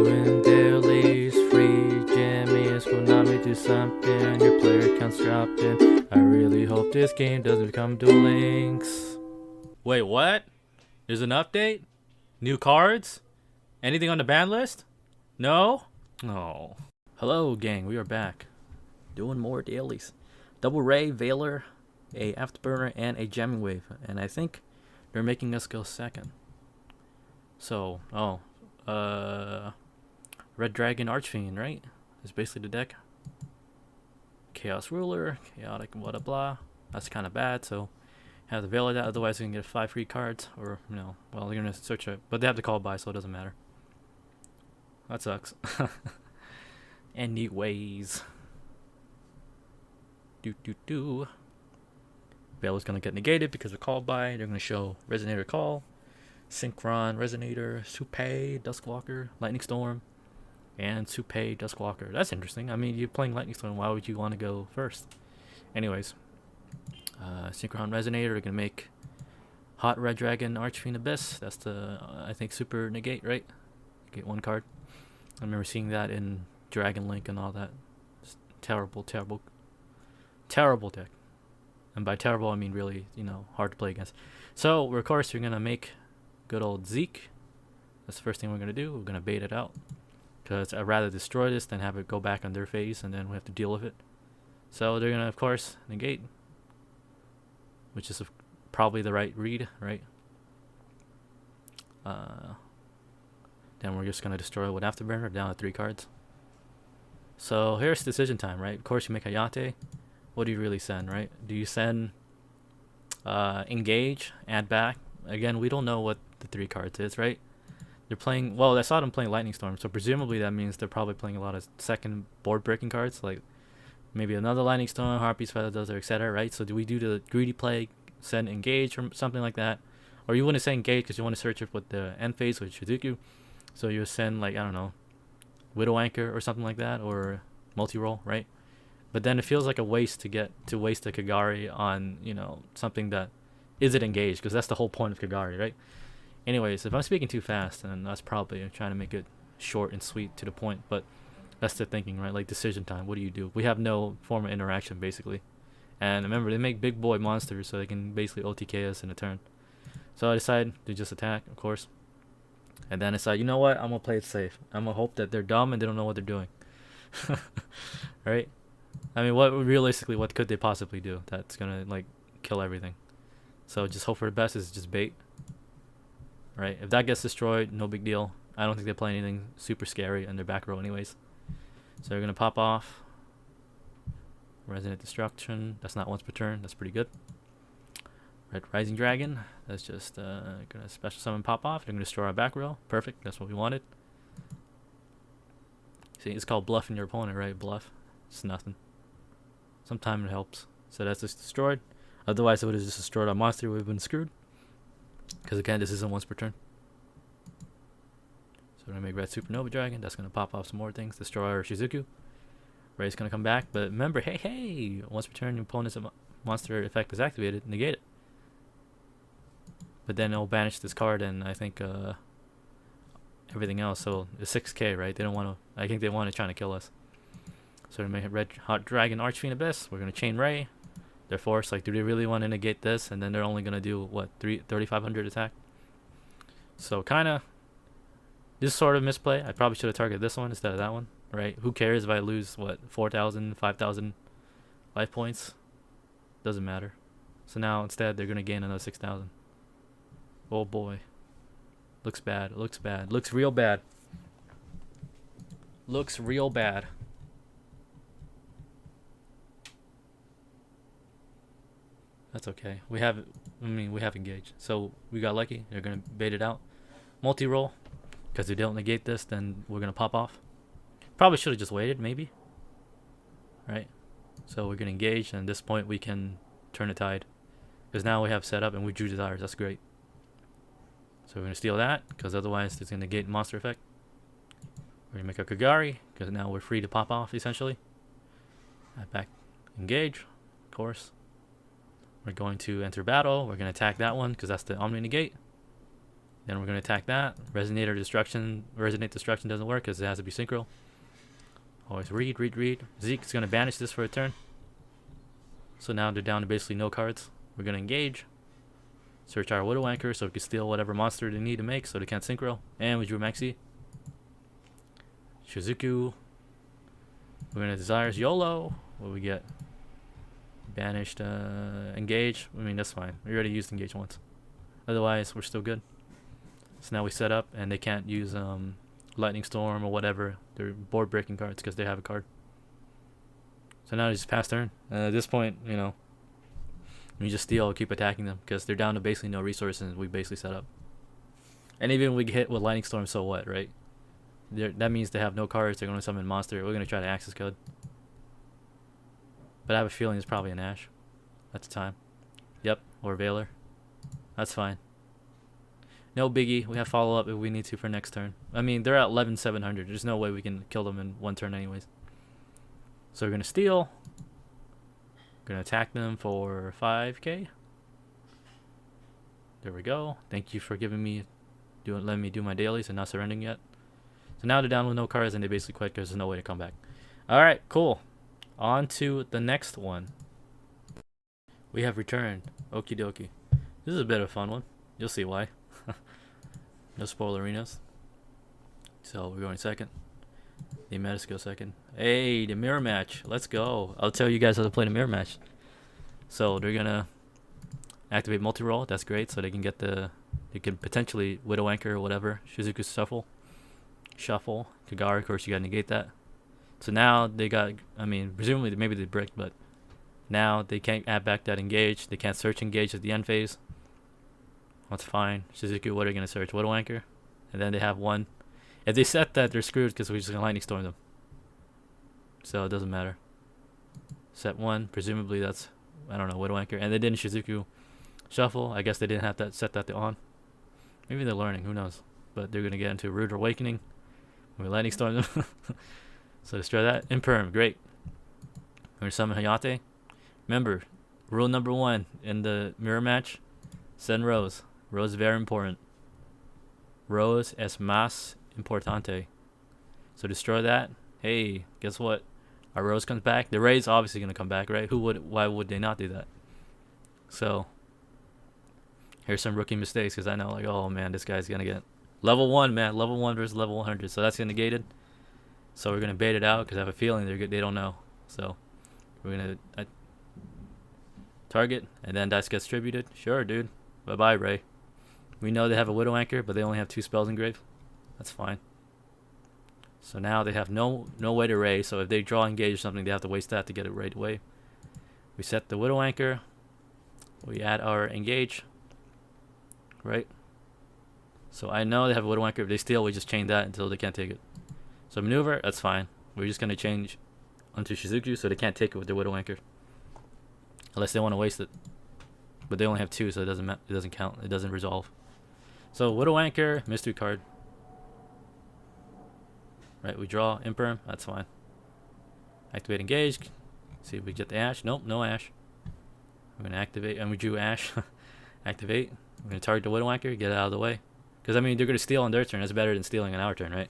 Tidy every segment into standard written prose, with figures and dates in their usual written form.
doing dailies, free jammies, will not me do something, your player count's dropping. I really hope this game doesn't become Duel Links. Wait, what? There's an update? New cards? Anything on the ban list? No? No. Hello, gang. We are back. Doing more dailies. Double Ray, Veiler, a Afterburner, and a Jamming Wave. And I think they're making us go second. So, Red Dragon Archfiend, right? Is basically the deck. Chaos Ruler, Chaotic, blah blah blah. That's kind of bad, so have to Veiler that, otherwise you can get 5 free cards, or, you know, well, they're going to search it, but they have to call by, so it doesn't matter. That sucks. Anyways. Veiler's going to get negated because of call by. They're going to show Resonator Call, Synchron, Resonator, Supay, Duskwalker, Lightning Storm, and Supay, Duskwalker. That's interesting. I mean, you're playing Lightning Storm. Why would you want to go first? Anyways. Synchron Resonator. They're going to make Hot Red Dragon Archfiend Abyss. That's the, I think, super negate, right? Get 1 card. I remember seeing that in Dragon Link and all that. It's terrible, terrible, terrible deck. And by terrible, I mean really, you know, hard to play against. So, of course, we're going to make good old Zeke. That's the first thing we're going to do. We're going to bait it out. Because I'd rather destroy this than have it go back on their phase and then we have to deal with it. So, they're going to, of course, negate. Which is probably the right read, right? Then we're just going to destroy with Afterburner down to 3 cards. So here's decision time, right? Of course you make Hayate. What do you really send, right? Do you send Engage, add back? Again, we don't know what the 3 cards is, right? They're playing, well, I saw them playing Lightning Storm, so presumably that means they're probably playing a lot of second board breaking cards, like maybe another Lightning Storm, Harpy's Feather Duster, etc., right? So do we do the greedy play, send Engage or something like that? Or you want to say Engage because you want to search it with the end phase with Shizuku. So you send, like, I don't know, Widow Anchor or something like that, or multi-roll, right? But then it feels like a waste to waste a Kagari on, you know, something that isn't engaged, because that's the whole point of Kagari, right? Anyways, if I'm speaking too fast, then that's probably trying to make it short and sweet to the point, but that's the thinking, right? Like decision time, what do you do? We have no form of interaction, basically. And remember, they make big boy monsters, so they can basically OTK us in a turn. So I decided to just attack, of course. And then I said, you know what? I'm going to play it safe. I'm going to hope that they're dumb and they don't know what they're doing. Right? I mean, realistically, what could they possibly do that's going to, like, kill everything? So just hope for the best is just bait. Right? If that gets destroyed, no big deal. I don't think they play anything super scary in their back row anyways. So they're going to pop off. Resonant Destruction. That's not once per turn. That's pretty good. Red Rising Dragon. That's just going to special summon pop off. They're going to destroy our back row. Perfect. That's what we wanted. See, it's called bluffing your opponent, right? Bluff. It's nothing. Sometimes it helps. So that's just destroyed. Otherwise, it would have just destroyed our monster. We would have been screwed. Because again, this isn't once per turn. So we're going to make Red Supernova Dragon. That's going to pop off some more things. Destroy our Shizuku. Ray's going to come back. But remember, hey, once per turn, your opponent's monster effect is activated. Negate it. But then it'll banish this card and I think everything else. So it's 6k, right? They don't want to, I think they want to try to kill us. So we make Red Hot Dragon Archfiend Abyss. We're going to chain Ray. They're forced, like, do they really want to negate this? And then they're only going to do, what, 3,500 attack? So kind of, this sort of misplay. I probably should have targeted this one instead of that one, right? Who cares if I lose, what, 4,000, 5,000 life points? Doesn't matter. So now instead they're going to gain another 6,000. Oh boy. Looks bad. Looks bad. Looks real bad. Looks real bad. That's okay. We have engaged. So we got lucky. They're going to bait it out. Multi-roll. Because if they don't negate this, then we're going to pop off. Probably should have just waited, maybe. Right? So we're going to engage, and at this point we can turn the tide. Because now we have set up and we drew desires. That's great. So we're going to steal that, because otherwise it's going to negate monster effect. We're going to make a Kagari, because now we're free to pop off, essentially. Back, engage, of course. We're going to enter battle. We're going to attack that one, because that's the Omni Negate. Then we're gonna attack that. Resonate Destruction doesn't work because it has to be synchro. Always read. Zeke's gonna banish this for a turn. So now they're down to basically no cards. We're gonna engage. Search our Widow Anchor so we can steal whatever monster they need to make so they can't synchro. And we drew Maxi. Shizuku. We're gonna Desires YOLO. What do we get? Banished, engage. I mean, that's fine. We already used engage once. Otherwise, we're still good. So now we set up and they can't use Lightning Storm or whatever. They're board breaking cards because they have a card. So now they just pass turn. At this point, you know, we just steal, keep attacking them because they're down to basically no resources and we basically set up. And even if we get hit with Lightning Storm, so what, right? That means they have no cards. They're going to summon a monster. We're going to try to access code. But I have a feeling it's probably an Ash. That's time. Yep, or Veiler. That's fine. No biggie. We have follow-up if we need to for next turn. I mean, they're at 11,700. There's no way we can kill them in one turn anyways. So we're going to steal. We're going to attack them for 5k. There we go. Thank you for letting me do my dailies and not surrendering yet. So now they're down with no cards and they basically quit because there's no way to come back. Alright, cool. On to the next one. We have returned. Okie dokie. This is a bit of a fun one. You'll see why. No spoilerinos. So we're going second. The Metis go second. Hey, the mirror match. Let's go. I'll tell you guys how to play the mirror match. So they're gonna activate multi-roll. That's great. So they can get they can potentially Widow Anchor or whatever. Shizuku Shuffle. Kagari, of course, you gotta negate that. So now they got, I mean, presumably maybe they bricked, but now they can't add back that engage. They can't search engage at the end phase. That's fine. Shizuku, what are you going to search? Widow Anchor? And then they have one. If they set that, they're screwed because we're just going to Lightning Storm them. So it doesn't matter. Set one. Presumably that's, I don't know, Widow Anchor. And they didn't Shizuku Shuffle. I guess they didn't have that set that on. Maybe they're learning. Who knows? But they're going to get into Rude Awakening. We're Lightning Storm them. So destroy that. Imperm. Great. We're going to summon Hayate. Remember, rule number 1 in the mirror match. Send Rose. Rose is very important. Rose es más importante. So destroy that. Hey, guess what? Our Rose comes back. The Ray's obviously gonna come back, right? Why would they not do that? So here's some rookie mistakes because I know, like, oh man, this guy's gonna get level 1, man. Level 1 versus level 100. So that's gonna negated. So we're gonna bait it out because I have a feeling they don't know. So we're gonna target and then dice gets distributed. Sure, dude. Bye bye, Ray. We know they have a Widow Anchor, but they only have 2 spells engraved. That's fine. So now they have no way to Ray. So if they draw engage or something, they have to waste that to get it right away. We set the Widow Anchor. We add our engage. Right? So I know they have a Widow Anchor. If they steal, we just chain that until they can't take it. So maneuver, that's fine. We're just going to change onto Shizuku so they can't take it with their Widow Anchor. Unless they want to waste it. But they only have 2, so it doesn't count. It doesn't resolve. So Widow Anchor, mystery card. Right, we draw Imperm. That's fine. Activate engage. See if we get the Ash. Nope, no Ash. We're going to activate, and we drew Ash. Activate. We're going to target the Widow Anchor, get it out of the way. Because, I mean, they're going to steal on their turn. That's better than stealing on our turn, right?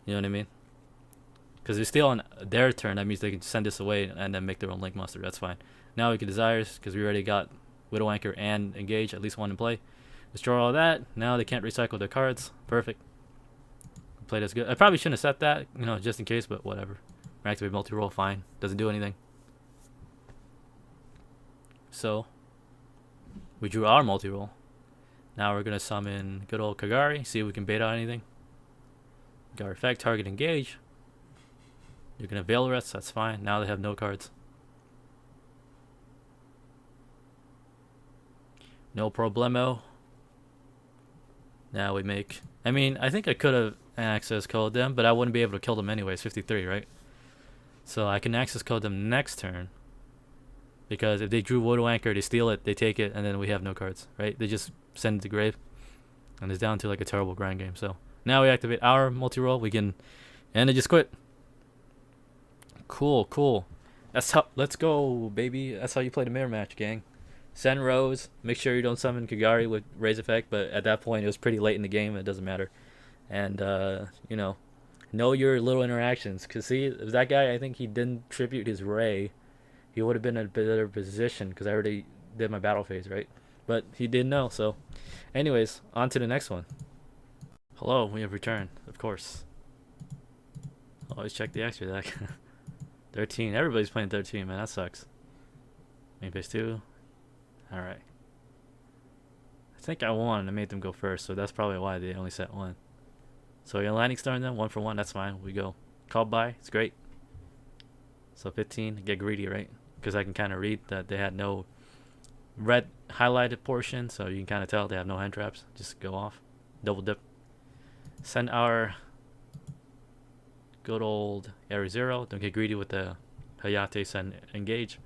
You know what I mean? Because if they steal on their turn, that means they can send this away and then make their own Link Monster. That's fine. Now we can Desires, because we already got Widow Anchor and Engage, at least one in play. Destroy all that. Now they can't recycle their cards. Perfect. Played as good. I probably shouldn't have set that, you know, just in case, but whatever. Activate multi-roll, fine. Doesn't do anything. So, we drew our multi-roll. Now we're going to summon good old Kagari, see if we can bait out anything. Kagari effect, target engage. You're going to Veil Rest, that's fine. Now they have no cards. No problemo. Now we make... I mean, I think I could have access code them, but I wouldn't be able to kill them anyways. 53, right? So I can access code them next turn. Because if they drew Widow Anchor, they steal it, they take it, and then we have no cards, right? They just send it to grave. And it's down to like a terrible grind game. So now we activate our multi-roll. We can... And they just quit. Cool, cool. That's how... Let's go, baby. That's how you play the mirror match, gang. Send Rose. Make sure you don't summon Kagari with Raise Effect, but at that point it was pretty late in the game. It doesn't matter. And, know your little interactions. Because, see, if that guy, I think he didn't tribute his Ray, he would have been in a better position because I already did my battle phase, right? But he didn't know, so. Anyways, on to the next one. Hello, we have returned, of course. Always check the extra deck. 13. Everybody's playing 13, man. That sucks. Main phase 2. Alright. I think I won. I made them go first, so that's probably why they only set 1. So you're Lightning Storm them, 1 for 1. That's fine. We go. Called by. It's great. So 15. Get greedy, right? Because I can kind of read that they had no red highlighted portion, so you can kind of tell they have no hand traps. Just go off. Double dip. Send our good old Area 0. Don't get greedy with the Hayate send engage.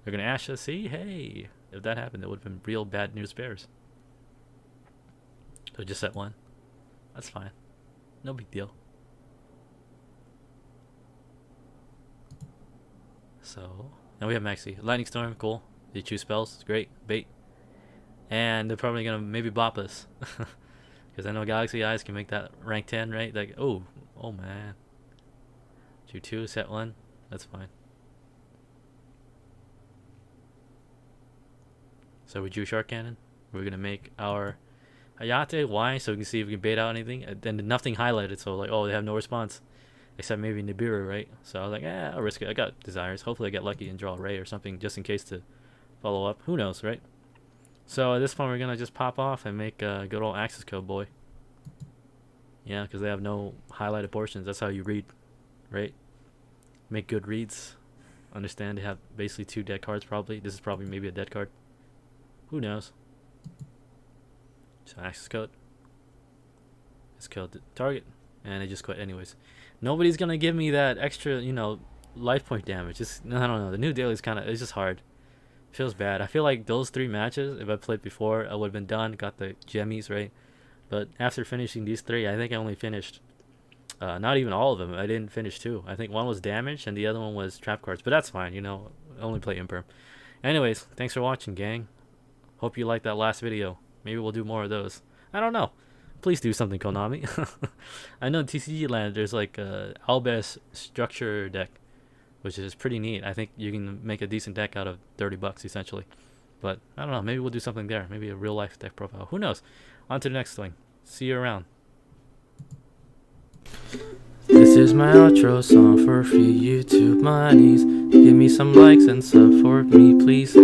You're going to Asha. See? Hey. If that happened, it would have been real bad news bears. So just set 1. That's fine. No big deal. So, now we have Maxi. Lightning Storm, cool. They choose spells, it's great. Bait. And they're probably going to maybe bop us. Because I know Galaxy Eyes can make that rank 10, right? Like, oh man. Choose 2, set 1. That's fine. So we drew Shark Cannon. We're going to make our Hayate. Why? So we can see if we can bait out anything. And then nothing highlighted, so like, oh, they have no response. Except maybe Nibiru, right? So I was like, I'll risk it. I got Desires. Hopefully I get lucky and draw a Ray or something just in case to follow up. Who knows, right? So at this point, we're going to just pop off and make a good old access code, boy. Yeah, because they have no highlighted portions. That's how you read, right? Make good reads. Understand they have basically 2 dead cards probably. This is probably maybe a dead card. Who knows? So access code. Let's kill the target. And they just quit anyways. Nobody's going to give me that extra, life point damage. Just, I don't know. The new daily is kind of, it's just hard. Feels bad. I feel like those 3 matches, if I played before, I would have been done. Got the gemmies, right? But after finishing these 3, I think I only finished, not even all of them. I didn't finish 2. I think one was damage and the other one was trap cards. But that's fine, I only play Imperm. Anyways, thanks for watching, gang. Hope you liked that last video. Maybe we'll do more of those. I don't know. Please do something, Konami. I know in TCG land there's like a Albus structure deck, which is pretty neat. I think you can make a decent deck out of $30 essentially. But I don't know. Maybe we'll do something there. Maybe a real life deck profile. Who knows? On to the next thing. See you around. This is my outro song for free YouTube monies. Give me some likes and sub for me, please.